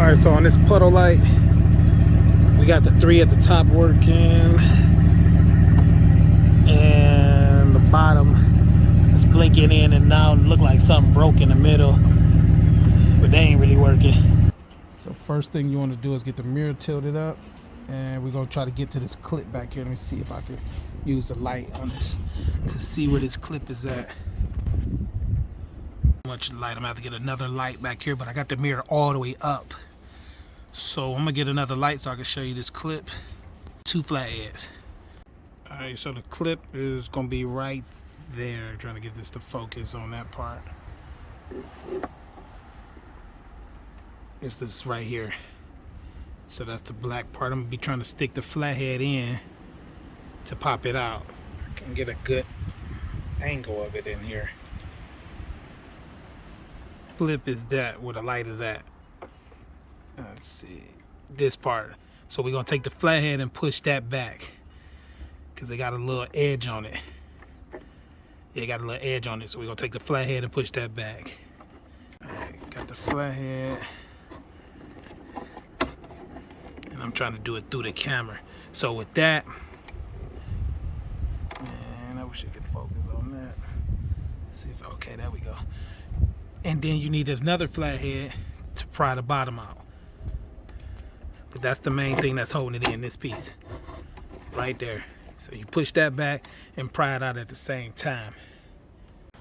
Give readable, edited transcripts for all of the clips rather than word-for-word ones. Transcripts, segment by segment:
Alright, so on this puddle light, we got the 3 at the top working, and the bottom is blinking in and out. Look like something broke in the middle, but they ain't really working. So first thing you want to do is get the mirror tilted up, and we're gonna try to get to this clip back here. Let me see if I can use the light on this to see where this clip is at. Much light. I'm gonna have to get another light back here, but I got the mirror all the way up, so I'm gonna get another light so I can show you this clip. 2 flatheads. All right, so the clip is gonna be right there. Trying to get this to focus on that part. It's this right here. So that's the black part. I'm gonna be trying to stick the flathead in to pop it out. I can get a good angle of it in here. Clip is that where the light is at. Let's see, this part. So we're gonna take the flathead and push that back because they got a little edge on it. Yeah, it got a little edge on it, so we're gonna take the flathead and push that back. Alright, got the flathead, and I'm trying to do it through the camera. So with that, man, I wish I could focus on that. See if, okay, there we go. And then you need another flathead to pry the bottom out. But that's the main thing that's holding it in, this piece right there. So you push that back and pry it out at the same time.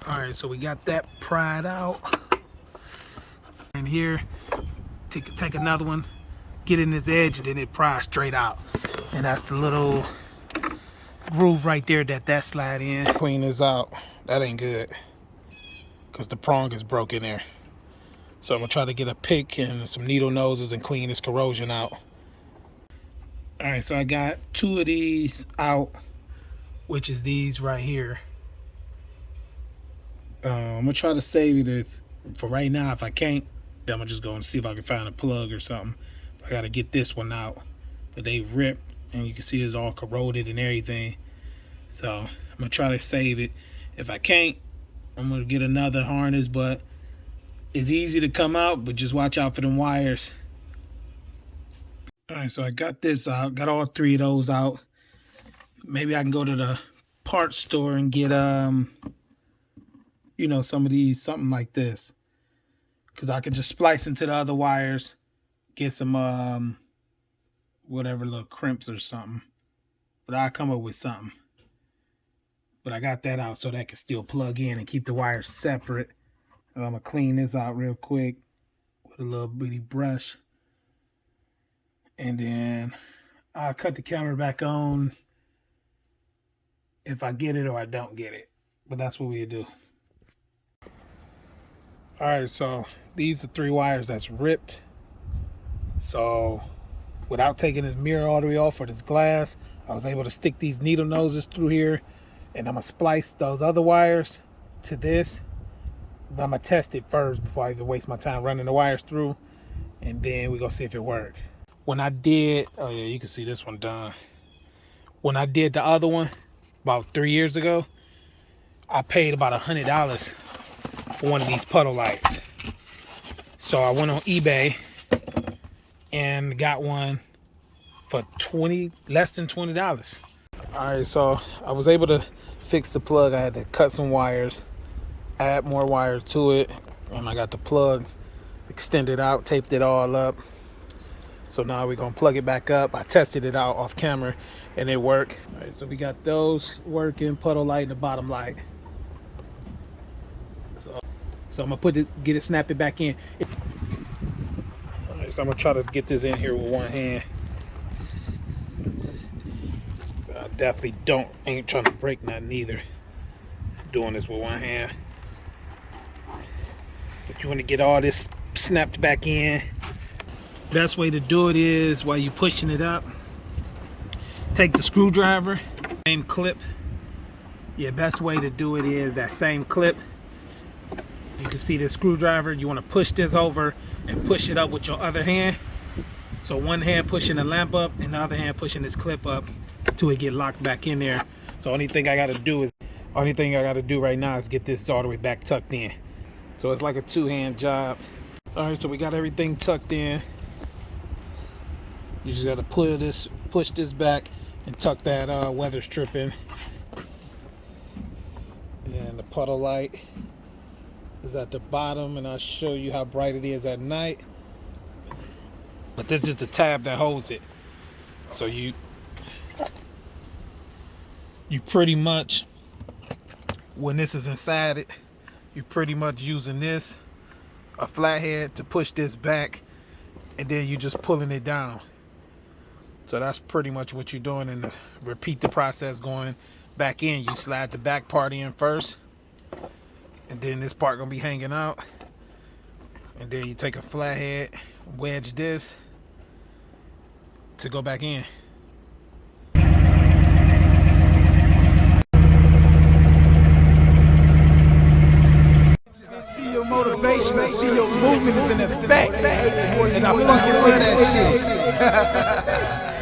All right, so we got that pried out. And here, take another one, get in this edge, and then it pries straight out. And that's the little groove right there that slide in. Clean this out. That ain't good, because the prong is broken there. So I'm gonna try to get a pick and some needle noses and clean this corrosion out. All right, so I got 2 of these out, which is these right here. I'm gonna try to save it for right now. If I can't, then I'm gonna just go and see if I can find a plug or something. I gotta get this one out, but they ripped, and you can see it's all corroded and everything. So I'm gonna try to save it. If I can't, I'm gonna get another harness, but it's easy to come out, but just watch out for them wires. All right, so I got this out, got all 3 of those out. Maybe I can go to the parts store and get you know, some of these, something like this, because I could just splice into the other wires, get some whatever, little crimps or something. But I'll come up with something. But I got that out so that can still plug in and keep the wires separate. And I'm gonna clean this out real quick with a little bitty brush, and then I'll cut the camera back on if I get it or I don't get it. But that's what we do. All right, so these are 3 wires that's ripped. So without taking this mirror all the way off or this glass, I was able to stick these needle noses through here, and I'm gonna splice those other wires to this. But I'm gonna test it first before I even waste my time running the wires through, and then we're gonna see if it works. When I did, oh yeah, you can see this one done. When I did the other one about 3 years ago, I paid about $100 for one of these puddle lights. So I went on eBay and got one for less than $20. All right, so I was able to fix the plug. I had to cut some wires, add more wires to it, and I got the plug extended out, taped it all up. So now we're gonna plug it back up. I tested it out off camera and it worked. All right, so we got those working, puddle light and the bottom light. So I'm gonna get it, snap it back in. All right, so I'm gonna try to get this in here with one hand. I definitely ain't trying to break nothing either. Doing this with one hand. But you want to get all this snapped back in. Best way to do it is while you're pushing it up, take the screwdriver, same clip. Yeah, best way to do it is that same clip. You can see the screwdriver. You want to push this over and push it up with your other hand. So one hand pushing the lamp up and the other hand pushing this clip up till it get locked back in there. So only thing I got to do right now is get this all the way back tucked in. So it's like a 2-hand job. All right, so we got everything tucked in. You just got to push this back and tuck that weather strip in. And the puddle light is at the bottom, and I'll show you how bright it is at night. But this is the tab that holds it. So you pretty much, when this is inside it, you're pretty much using this, a flathead, to push this back, and then you just pulling it down. So that's pretty much what you're doing, and repeat the process going back in. You slide the back part in first, and then this part gonna be hanging out, and then you take a flathead, wedge this to go back in. I see your motivation, I see your movement is in effect, and I fucking love that shit.